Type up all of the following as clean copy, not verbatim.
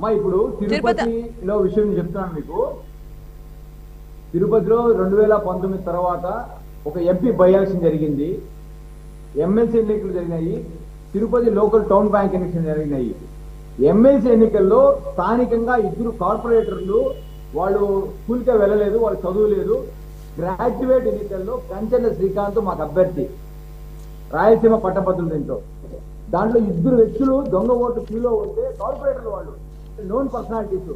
మా ఇప్పుడు తిరుపతిలో విషయం చెప్తున్నాను మీకు. తిరుపతిలో 2019 తర్వాత ఒక ఎంపీ బై ఎలక్షన్ జరిగింది, ఎమ్మెల్సీ ఎన్నికలు జరిగినాయి, తిరుపతి లోకల్ టౌన్ బ్యాంక్ ఎన్నికలు జరిగినాయి. ఎమ్మెల్సీ ఎన్నికల్లో స్థానికంగా 2 కార్పొరేటర్లు వాళ్ళు స్కూల్కే వెళ్ళలేదు, వాళ్ళు చదువులేదు. గ్రాడ్యుయేట్ ఎన్నికల్లో కంచెల శ్రీకాంత్ మాకు అభ్యర్థి, రాయలసీమ పట్టభద్రులు. దాంట్లో 2 వ్యక్తులు దొంగ ఓటు క్యూలో ఉంటే కార్పొరేటర్లు, వాళ్ళు నోన్ పర్సనాలిటీస్.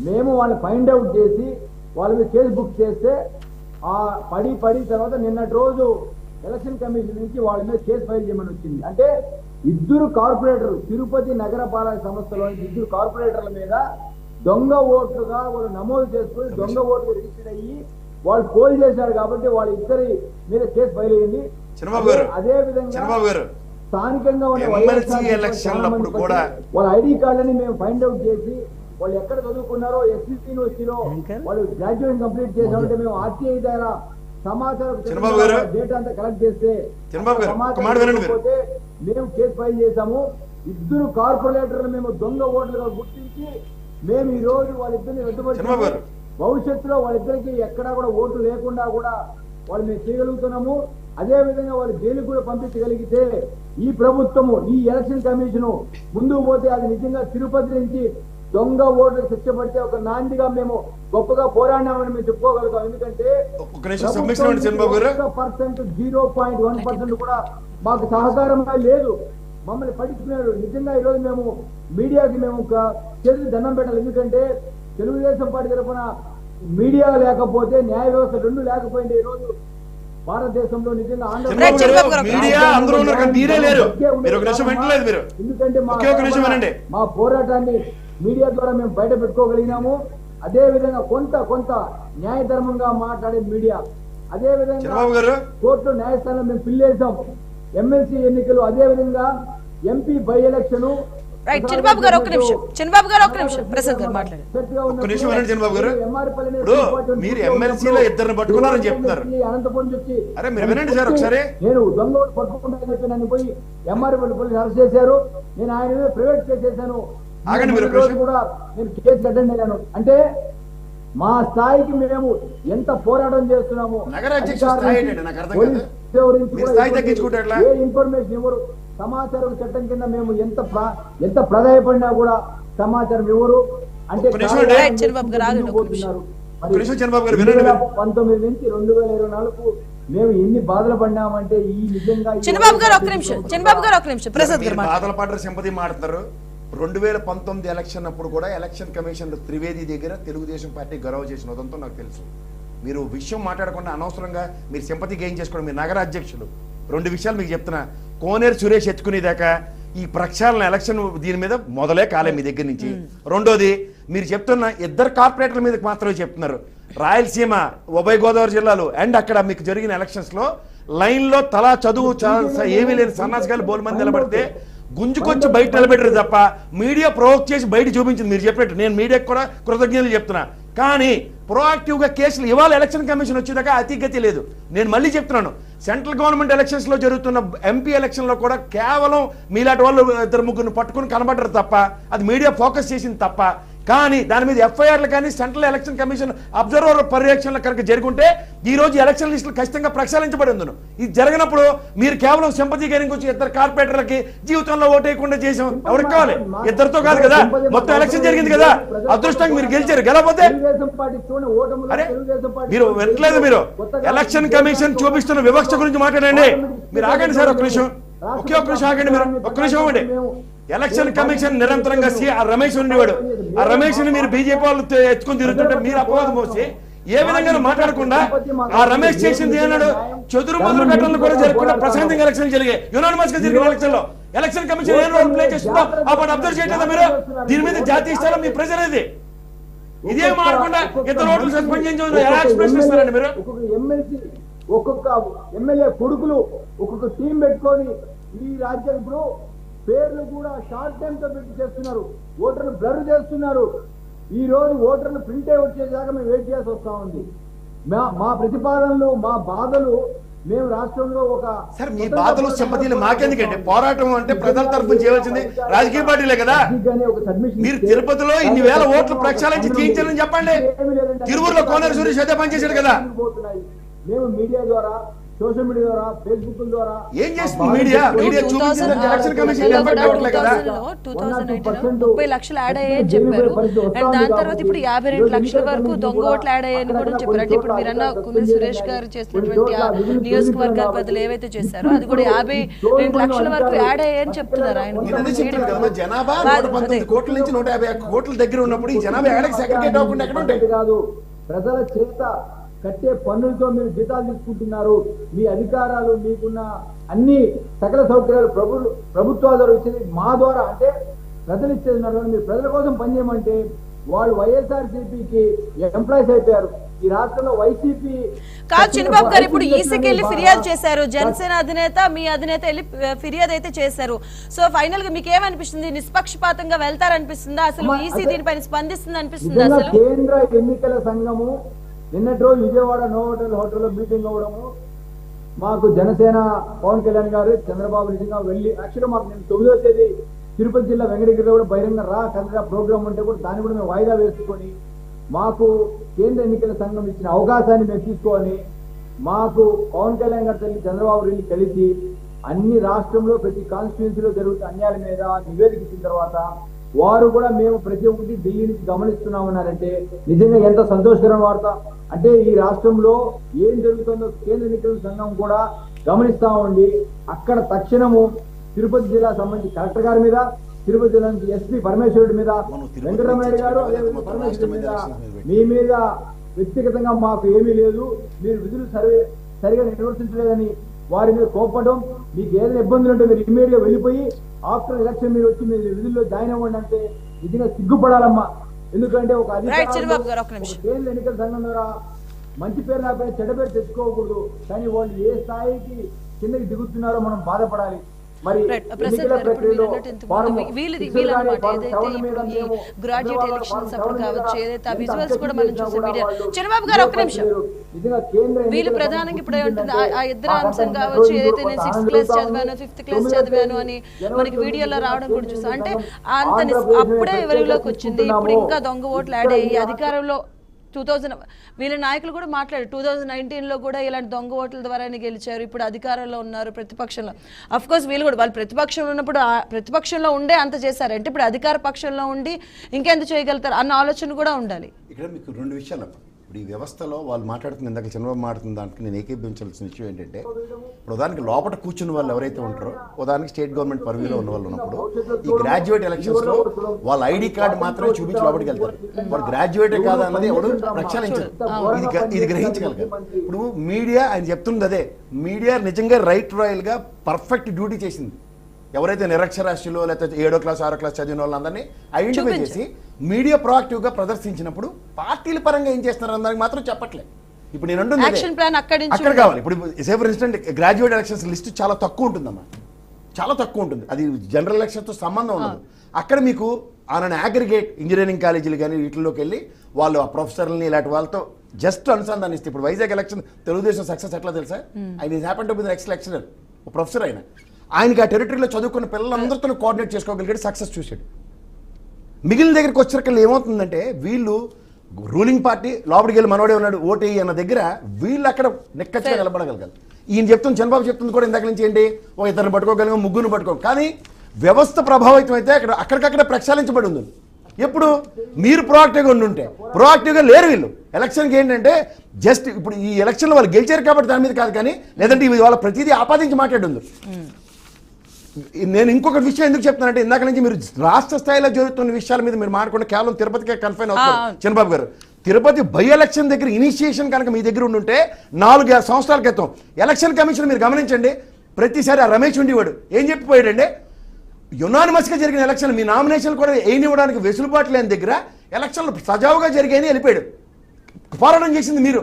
మేము వాళ్ళని ఫైండ్ అవుట్ చేసి వాళ్ళ మీద కేసు బుక్ చేస్తే ఆ పడి తర్వాత నిన్నటి రోజు ఎలక్షన్ కమిషన్ నుంచి వాళ్ళ మీద కేసు ఫైల్ చేయమని వచ్చింది. అంటే 2 కార్పొరేటర్లు, తిరుపతి నగరపాలక సంస్థలోని 2 కార్పొరేటర్ల మీద దొంగ ఓట్లుగా వాళ్ళు నమోదు చేసుకుని దొంగ ఓట్లు రిజిస్టర్ అయ్యి వాళ్ళు పోల్ చేశారు కాబట్టి వాళ్ళ ఇద్దరి మీద కేసు ఫైల్ అయ్యింది. అదే విధంగా స్థానికంగా వాళ్ళ ఐడి కార్డులని మేము ఫైండ్ అవుట్ చేసి వాళ్ళు ఎక్కడ చదువుకున్నారో ఎస్సీసీ యూనివర్సిటీలో వాళ్ళు గ్రాడ్యుయేషన్ కంప్లీట్ చేసామంటే మేము ఆర్టీఐ ద్వారా సమాచారం డేటా అంతా కలెక్ట్ చేస్తే మేము కేసు ఫైల్ చేశాము. 2 కార్పొరేటర్లు మేము దొంగ ఓట్లుగా గుర్తించి మేము ఈ రోజు వాళ్ళిద్దరిని రద్దుపరిచాము. భవిష్యత్తులో వాళ్ళిద్దరికి ఎక్కడా కూడా ఓట్లు లేకుండా కూడా వాళ్ళు మేము చేయగలుగుతున్నాము. అదే విధంగా వాళ్ళు జైలుకు కూడా పంపించగలిగితే ఈ ప్రభుత్వము, ఈ ఎలక్షన్ కమిషన్ ముందుకు పోతే అది నిజంగా తిరుపతి నుంచి దొంగ ఓట్లు శిక్ష పడితే ఒక నాందిగా మేము గొప్పగా పోరాడినామని మేము చెప్పుకోగలుగుతాం. ఎందుకంటే 0.1% కూడా మాకు సహకారంగా లేదు, మమ్మల్ని పట్టించుకున్నారు. నిజంగా ఈరోజు మేము మీడియాకి మేము చేతులు దండం పెట్టాలి. ఎందుకంటే తెలుగుదేశం పార్టీ తరఫున మీడియా లేకపోతే న్యాయ వ్యవస్థ 2 లేకపోయింది ఈరోజు భారతదేశంలో. నిజంగా ఎందుకంటే మా పోరాటాన్ని మీడియా ద్వారా మేము బయట పెట్టుకోగలిగినాము. అదే విధంగా కొంత న్యాయధర్మంగా మాట్లాడే మీడియా, అదే విధంగా కోర్టు న్యాయస్థానంలో మేము పిల్లేసాం. ఎమ్మెల్సీ ఎన్నికలు, అదే విధంగా ఎంపీ బై ఎలక్షన్. చిన్నబాబు గారు ఒక్క నిమిషం, చిన్నబాబు గారు ఒక్క నిమిషం, ప్రసాద్ గారు మాట్లాడారు. అనంతపురం వచ్చి నేను దొంగ ఓటు పట్టుకుంటా చెప్పి నన్ను పోయి ఎంఆర్పల్లి పోలీసులు అరెస్ట్ చేశారు. నేను ఆయన మీద ప్రైవేట్ కేసు చేశాను కూడా, నేను కేసు అటెండ్ అయ్యాను. అంటే మా స్థాయికి మేము ఎంత పోరాటం చేస్తున్నాము. ఏ ఇన్ఫర్మేషన్ ఇవ్వరు, సమాచారం చట్టం కింద మేము ఎంత ప్రాధాయపడినా కూడా సమాచారం ఇవ్వరు. అంటే 2019 నుంచి 2024 మేము ఎన్ని బాధలు పడినామంటే ఈ నిజంగా. చంద్రబాబు గారు ఒక్క నిమిషం, చంద్రబాబు గారు ఒక్క నిమిషం, ప్రసాద్ గారు బాధలు పడ్డారు, సింపతి మాట్లాడతారు. 2019 ఎలక్షన్ అప్పుడు కూడా ఎలక్షన్ కమిషన్ త్రివేది దగ్గర తెలుగుదేశం పార్టీ గొడవ చేసిన ఉదంతో నాకు తెలుసు. మీరు విషయం మాట్లాడకుండా అనవసరంగా మీరు సింపతి గెయిన్ చేసుకోండి. మీరు నగర అధ్యక్షులు. 2 విషయాలు మీకు చెప్తున్నా. కోనేరు సురేష్ ఎత్తుకునేదాకా ఈ ప్రక్షాళన ఎలక్షన్ దీని మీద మొదలే కాలే మీ దగ్గర నుంచి. రెండోది, మీరు చెప్తున్న 2 కార్పొరేటర్ల మీద మాత్రమే చెప్తున్నారు. రాయలసీమ, ఉభయ గోదావరి జిల్లాలు అండ్ అక్కడ మీకు జరిగిన ఎలక్షన్స్ లో లైన్ లో తలా చదువు ఏమీ లేని సన్నాసగాలు బోల్ మంది నిలబడితే గుంజుకొచ్చి బయట నిలబెట్టారు తప్ప మీడియా ప్రొవోక్ చేసి బయట చూపించింది. మీరు చెప్పినట్టు నేను మీడియాకు కూడా కృతజ్ఞతలు చెప్తున్నా. కానీ ప్రొయాక్టివ్ గా కేసులు ఇవాళ ఎలక్షన్ కమిషన్ వచ్చేదాకా అతిగతి లేదు. నేను మళ్ళీ చెప్తున్నాను, సెంట్రల్ గవర్నమెంట్ ఎలక్షన్స్ లో జరుగుతున్న ఎంపీ ఎలక్షన్ లో కూడా కేవలం మీలాంటి వాళ్ళు 2-3 పట్టుకుని కనబడ్డారు తప్ప, అది మీడియా ఫోకస్ చేసింది తప్ప. కానీ దాని మీద ఎఫ్ఐఆర్లు కానీ సెంట్రల్ ఎలక్షన్ కమిషన్ అబ్జర్వర్ పర్యవేక్షణలో కనుక జరుగుంటే ఈ రోజు ఎలక్షన్ లిస్టులు ఖచ్చితంగా ప్రక్షాళించబడి ఉంది. ఇది జరగనప్పుడు మీరు కేవలం సింపతి గేరింగ్ వచ్చి 2 కార్పొరేటర్లకి జీవితంలో ఓటేయకుండా చేసాం. ఎవరికి కావాలి? 2తో కాదు కదా, మొత్తం ఎలక్షన్ జరిగింది కదా. అదృష్టంగా మీరు గెలిచారు. గెలకపోతే అరే మీరు వెంటలేదు. మీరు ఎలక్షన్ కమిషన్ చూపిస్తున్న వివక్ష గురించి మాట్లాడండి. మీరు ఆగండి సార్, ఒక్క నిమిషం, ఒకే ఒక్క నిమిషం ఆగండి. మీరు ఒక్క నిమిషం ఇవ్వండి. ఎలక్షన్ కమిషన్ నిరంతరంగా రమేష్ ఉండేవాడు. ఆ రమేష్ ని మీరు బీజేపీ వాళ్ళు ఎత్తుకుని తిరుగుతుంటే మీరు అపవాదం మోసి ఏ విధంగా మాట్లాడకుండా ఆ రమేష్ చేసింది ఏనాడు చదురు మొదలు ఘటనలు కూడా జరగకుండా ప్రశాంతంగా ఎలక్షన్ జరిగాయి. యునానిమస్ గా జరిగిన ఎలక్షన్ లో ఎలక్షన్ కమిషన్ ఏం రోల్ ప్లే చేస్తుందో అప్పుడు అబ్జర్వ్ చేయలేదా మీరు? దీని మీద జాతీయ స్థాయిలో మీ ప్రెజర్ ఇది. ఇదే మారకుండా 2 ఓట్లు సస్పెండ్ చేయించు ఎలా ఎక్స్ప్రెషన్ ఇస్తారండి మీరు? ఒక్కొక్క ఎమ్మెల్యే కొడుకులు ఒక్కొక్క టీం పెట్టుకొని ఈ రాజ్యం ఇప్పుడు పేర్లు కూడా షార్ట్ టైం తో పెట్టి చేస్తున్నారు. ఓటర్లు బ్లర్ చేస్తున్నారు. ఈ రోజు ఓటర్లు ప్రింట్ అయి వచ్చేదాకా మేము వెయిట్ చేసి వస్తా ఉంది. మా ప్రతిపాదనలు, మా బాధలు మేము రాష్ట్రంలో ఒక సార్ మీ బాధలు సింపతీలు మాకెందుకంటే పోరాటం అంటే ప్రజల తరఫున చేయవలసింది రాజకీయ పార్టీలే కదా. మీరు తిరుపతిలో ఇన్ని వేల ఓట్లు ప్రక్షాళించి తీయించాలని చెప్పండి. తిరువురులో కోనేరు సురేష్ అదే పనిచేశాడు కదా. మేము మీడియా ద్వారా, సోషల్ మీడియా ద్వారా, ఫేస్బుక్ ద్వారా ఏం చేస్తుంది మీడియా? మీడియా చూపించిన ఎలక్షన్ కమిషన్ ఎఫెక్ట్ అవ్వట్లే కదా. 2019 30 లక్షలు యాడ్ అయ్యాయని చెప్పారు. అండ్ దాని తర్వాత ఇప్పుడు 52 లక్షల వరకు దొంగ ఓట్లు యాడ్ అయ్యాయని కూడా చెప్పారు. అంటే ఇప్పుడు మీరన్న కోనేరు సురేష్ గారు చేసినటువంటి ఆ నియోజకవర్గాల బదులు ఏవైతే చేశారో అది కూడా 52 లక్షల వరకు యాడ్ అయ్యాయని చెప్తున్నారు ఆయన. జనాభా 119 కోట్ల నుంచి 150 కోట్ల దగ్గర ఉన్నప్పుడు ఈ జనాభా ఎక్కడికి సెగ్రిగేట్ అవ్వకుండా ఎక్కడ ఉంటాయి? కాదు, ప్రజల చేత కట్టే పన్నులతో మీరు జీతాలు తీసుకుంటున్నారు. మీ అధికారాలు, మీకున్న అన్ని సకల సౌకర్యాలు ప్రభుత్వాల ద్వారా ఇచ్చేది మా ద్వారా, అంటే ప్రజలు ఇచ్చేది మీరు ప్రజల కోసం పనిచేయమంటే వాళ్ళు వైఎస్ఆర్సీపీకి ఎంప్లాయీస్ అయిపోయారు. ఈ రాష్ట్రంలో వైసీపీ కాదు చిన్నబాబు గారు, ఇప్పుడు ఈసీకి వెళ్ళి ఫిర్యాదు చేశారు. జనసేన అధినేత, మీ అధినేత వెళ్ళి ఫిర్యాదు అయితే చేశారు. సో ఫైనల్ గా మీకు ఏమనిపిస్తుంది? నిష్పక్షపాతంగా వెళ్తారనిపిస్తుందా? అసలు ఈసీ దీనిపైన స్పందిస్తుంది అనిపిస్తుంది? అసలు కేంద్ర ఎన్నికల సంఘము నిన్నటి రోజు విజయవాడ నోవోటల్ హోటల్లో మీటింగ్ అవ్వడము, మాకు జనసేన పవన్ కళ్యాణ్ గారు, చంద్రబాబు నిజంగా వెళ్ళి యాక్చువల్గా మాకు నేను 9వ తేదీ తిరుపతి జిల్లా వెంకటగిరిలో కూడా బహిరంగ కన్నడ ప్రోగ్రామ్ ఉంటే కూడా దాన్ని కూడా మేము వాయిదా వేసుకొని మాకు కేంద్ర ఎన్నికల సంఘం ఇచ్చిన అవకాశాన్ని మేము తీసుకొని మాకు పవన్ కళ్యాణ్ గారు తల్లి చంద్రబాబు రెడ్డి కలిసి అన్ని రాష్ట్రంలో ప్రతి కాన్స్టిట్యున్సీలో జరుగుతున్న అన్యాయాల మీద నివేదిక ఇచ్చిన తర్వాత వారు కూడా మేము ప్రతి ఒక్కటి ఢిల్లీ నుంచి గమనిస్తున్నామన్నారంటే నిజంగా ఎంత సంతోషకరమైన వార్త. అంటే ఈ రాష్ట్రంలో ఏం జరుగుతుందో కేంద్ర ఎన్నికల సంఘం కూడా గమనిస్తా ఉండి అక్కడ తక్షణము తిరుపతి జిల్లా సంబంధించి కలెక్టర్ గారి మీద, తిరుపతి జిల్లా నుంచి ఎస్పీ పరమేశ్వరుడి మీద, వెంకటరమణ గారు పరమేశ్వరుడి మీద, మీ మీద వ్యక్తిగతంగా మాకు ఏమీ లేదు, మీరు విధులు సరిగా నిర్వర్తించలేదని వారి మీద కోపడం, మీకు ఏదైనా ఇబ్బందులు ఉంటే మీరు ఇమ్మీడియట్ గా వెళ్ళిపోయి ఆఫ్టర్ ఎలక్షన్ మీరు వచ్చి మీరు విధుల్లో జాయిన్ అవ్వండి అంటే నిజంగా సిగ్గుపడాలమ్మా. ఎందుకంటే ఒక కేంద్ర ఎన్నికల సంఘం ద్వారా మంచి పేరు లేకపోయినా చెడ్డ పేరు తెచ్చుకోకూడదు. కానీ వాళ్ళు ఏ స్థాయికి కిందకి దిగుతున్నారో మనం బాధపడాలి. మరి వీళ్ళు ప్రధానంగా ఇప్పుడు ఆ ఇద్దరు అంశం కావచ్చు, ఏదైతే నేను 6th క్లాస్ చదివాను, 5th క్లాస్ చదివాను అని మనకి వీడియోలో రావడం కూడా చూసాం. అంటే అంత అప్పుడే వెలుగులోకి వచ్చింది. ఇప్పుడు ఇంకా దొంగ ఓట్లు యాడ్ అయ్యి అధికారంలో 2000 వీళ్ళ నాయకులు కూడా మాట్లాడారు. 2019లో కూడా ఇలాంటి దొంగ ఓట్ల ద్వారానే గెలిచారు. ఇప్పుడు అధికారంలో ఉన్నారు, ప్రతిపక్షంలో. అఫ్ కోర్స్ వీళ్ళు కూడా వాళ్ళు ప్రతిపక్షంలో ఉన్నప్పుడు ప్రతిపక్షంలో ఉండే అంత చేశారు. అంటే ఇప్పుడు అధికార పక్షంలో ఉండి ఇంకెంత చేయగలుగుతారు అన్న ఆలోచన కూడా ఉండాలి. ఇక్కడ మీకు 2 విషయాలు. ఇప్పుడు ఈ వ్యవస్థలో వాళ్ళు మాట్లాడుతున్న ఇందాక చంద్రబాబు మాట్లాడుతున్న దానికి నేను ఏకీభవించాల్సిన విషయం ఏంటంటే, ఇప్పుడు ఉదాహరణకి లోపల కూర్చున్న వాళ్ళు ఎవరైతే ఉంటారో, ఉదాహరణకి స్టేట్ గవర్నమెంట్ పరిధిలో ఉన్న వాళ్ళు ఉన్నప్పుడు ఈ గ్రాడ్యుయేట్ ఎలక్షన్స్లో వాళ్ళ ఐడి కార్డు మాత్రమే చూపించి లోపలికి వెళ్తారు. వాడు గ్రాడ్యుయేటే కాదా అన్నది ఎవడు ప్రక్షాళించారు. ఇది గ్రహించగలిగారు. ఇప్పుడు మీడియా ఆయన చెప్తుంది అదే, మీడియా నిజంగా రైట్ రాయల్గా పర్ఫెక్ట్ డ్యూటీ చేసింది. ఎవరైతే నిరక్షరాస్యులు లేకపోతే 7వ క్లాస్ 6వ క్లాస్ చదివిన వాళ్ళందరినీ ఐడెంటిఫై చేసి మీడియా ప్రొయాక్టివ్గా ప్రదర్శించినప్పుడు పార్టీల పరంగా ఏం చేస్తున్నారు దానికి మాత్రం చెప్పట్లేదు. ఇప్పుడు నేను అంటుంది అక్కడ కావాలి. ఇప్పుడు say for instant graduate elections list చాలా తక్కువ ఉంటుందమ్మా, చాలా తక్కువ ఉంటుంది. అది జనరల్ ఎలక్షన్తో సంబంధం ఉండదు. అక్కడ మీకు ఆన్ అగ్రిగేట్ ఇంజనీరింగ్ కాలేజీలు కానీ వీటిల్లోకి వెళ్ళి వాళ్ళు ఆ ప్రొఫెసర్లని ఇలాంటి వాళ్ళతో జస్ట్ అనుసంధానిస్తే, ఇప్పుడు వైజాగ్ ఎలక్షన్ తెలుగుదేశం సక్సెస్ ఎట్లా తెలుసా? ఆయన is happen to be the next lecturer, ఒక ప్రొఫెసర్. ఆయనకి ఆ టెరిటరీలో చదువుకున్న పిల్లలందరితో కోఆర్డినేట్ చేసుకోగలిగాడు, సక్సెస్ చూశాడు. మిగిలిన దగ్గరికి వచ్చేసరికి ఏమవుతుందంటే వీళ్ళు రూలింగ్ పార్టీ లోపలికి వెళ్ళి మనోడే ఉన్నాడు ఓటేయి అన్న దగ్గర వీళ్ళు అక్కడ నెక్కచ్చగా నిలబడగలగాలి. ఈయన చెప్తుంది, చంద్రబాబు చెప్తుంది కూడా ఇందాక నుంచి ఏంటి, ఒక ఇద్దరిని పట్టుకోగలిగాం, ముగ్గురు పట్టుకోగలం. కానీ వ్యవస్థ ప్రభావితం అయితే అక్కడికక్కడ ప్రక్షాళించబడి ఉంది. ఎప్పుడు మీరు ప్రొయాక్టివ్గా ఉండుంటే, ప్రొయాక్టివ్గా లేరు వీళ్ళు. ఎలక్షన్కి ఏంటంటే జస్ట్ ఇప్పుడు ఈ ఎలక్షన్లో వాళ్ళు గెలిచారు కాబట్టి దాని మీద కాదు, కానీ లేదంటే ఇవి వాళ్ళ ప్రతిదీ ఆపాదించి మాట్లాడుంది. నేను ఇంకొక విషయం ఎందుకు చెప్తున్నానంటే, ఇందాక నుంచి మీరు రాష్ట్ర స్థాయిలో జరుగుతున్న విషయాల మీద మీరు మాట్లాడకుండా కేవలం తిరుపతికే కన్ఫైన్ అవుతారు. చంద్రబాబు గారు తిరుపతి బై ఎలక్షన్ దగ్గర ఇనిషియేషన్ కనుక మీ దగ్గర ఉండుంటే 4 సంవత్సరాల క్రితం ఎలక్షన్ కమిషన్ మీరు గమనించండి, ప్రతిసారి ఆ రమేష్ ఉండేవాడు ఏం చెప్పిపోయాడంటే, యునానిమస్గా జరిగిన ఎలక్షన్ మీ నామినేషన్ కూడా ఏనివ్వడానికి వెసులుబాటు లేని దగ్గర ఎలక్షన్లు సజావుగా జరిగాయని వెళ్ళిపోయాడు. పోరాటం చేసింది మీరు,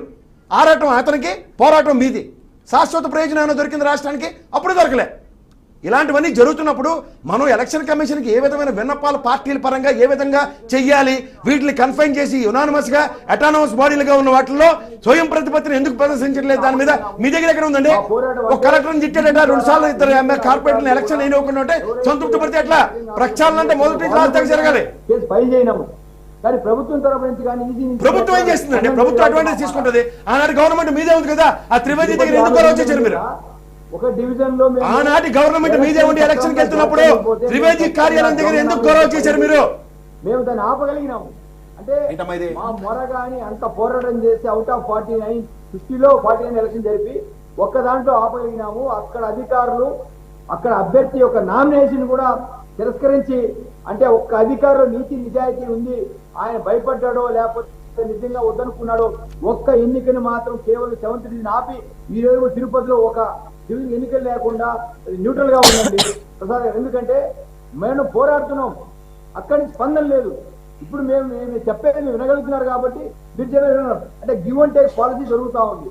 ఆరాటం అతనికి, పోరాటం మీది. శాశ్వత ప్రయోజనం ఏమైనా దొరికింది రాష్ట్రానికి? అప్పుడు దొరకలే. ఇలాంటివన్నీ జరుగుతున్నప్పుడు మనం ఎలక్షన్ కమిషన్కి ఏ విధమైన విన్నపాలు పార్టీల పరంగా ఏ విధంగా చెయ్యాలి, వీటిని కన్ఫైన్ చేసి యునానిమస్ గా అటానమస్ బాడీలుగా ఉన్న వాటిల్లో స్వయం ప్రతిపత్తిని ఎందుకు ప్రదర్శించట్లేదు దాని మీద మీ దగ్గర ఎక్కడ ఉందండి? ఒక కలెక్టర్ని తిట్టాడట, 2 సార్లు ఇద్దరు కార్పొరేట్ ఎలక్షన్ అయినకుండా ఉంటే సంతృప్తి పడితే ఎట్లా? ప్రక్షాళన అంటే మొదటి లాస్ట్ జరగాలి. కానీ ప్రభుత్వం తరపు నుంచి కానీ ప్రభుత్వం ఏం చేస్తుందండి? ప్రభుత్వం అడ్వాంటేజ్ తీసుకుంటది. ఆనాటి గవర్నమెంట్ మీదే ఉంది కదా, ఆ త్రివేది దగ్గర ఎందుకు గొడవ చేశారు మీరు? ఒక డివిజన్ లో ఆనాటి గవర్నమెంట్ మీదే ఉండి ఎలక్షన్కి వెళ్తున్నప్పుడు త్రివేది కార్యాలయం దగ్గర ఎందుకు గొడవ చేశారు మీరు? మేము దాన్ని ఆపగలిగినాము. అంటే మా మొరగాని అంత పోరాటం చేసి అవుట్ ఆఫ్ 49 50లో 49 ఎలక్షన్ జరిపి ఒక్క దాంట్లో ఆపగలిగినాము. అక్కడ అధికారులు అక్కడ అభ్యర్థి యొక్క నామినేషన్ కూడా తిరస్కరించి, అంటే ఒక్క అధికారులు నీతి నిజాయితీ ఉంది, ఆయన భయపడ్డాడో లేకపోతే నిజంగా వద్దనుకున్నాడో, ఒక్క ఎన్నికను మాత్రం కేవలం 7th డివిజన్ ఆపి ఈ రోజు తిరుపతిలో ఒక ఎన్నికలు లేకుండా న్యూట్రల్ గా ఉందండి ప్రసాద్ గారు. ఎందుకంటే మేము పోరాడుతున్నాం, అక్కడి నుంచి స్పందన లేదు. ఇప్పుడు మేము చెప్పేది వినగలుగుతున్నారు కాబట్టి మీరు చెప్పేది అంటే గివ్ అండ్ టేక్ పాలసీ జరుగుతూ ఉంది.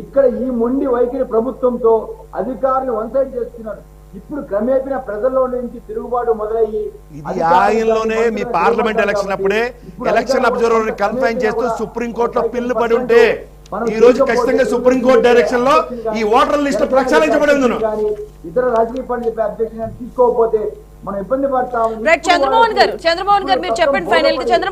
ఇక్కడ ఈ మొండి వైఖరి ప్రభుత్వంతో అధికారులు వన్ సైడ్ చేస్తున్నారు. ఇప్పుడు క్రమేపిన ప్రజల్లో నుంచి తిరుగుబాటు మొదలయ్యి ఇది ఆయనలోనే మీ పార్లమెంట్ ఎలక్షన్ అప్పుడే ఎలక్షన్ అబ్జర్వర్ కన్ఫైన్ చేస్తూ సుప్రీంకోర్టులో పిల్లు పడి ఉంటే ఈ రోజు ఖచ్చితంగా సుప్రీంకోర్టు డైరెక్షన్ లో ఈ ఓటర్ లిస్ట్ ప్రక్షాళించబడి ఉంది. ఇతర రాజకీయ పార్టీ అధ్యక్షులను తీసుకోకపోతే మనం ఇబ్బంది పడతాము. చంద్రమోహన్ గారు మీరు చెప్పండి ఫైనల్ గా.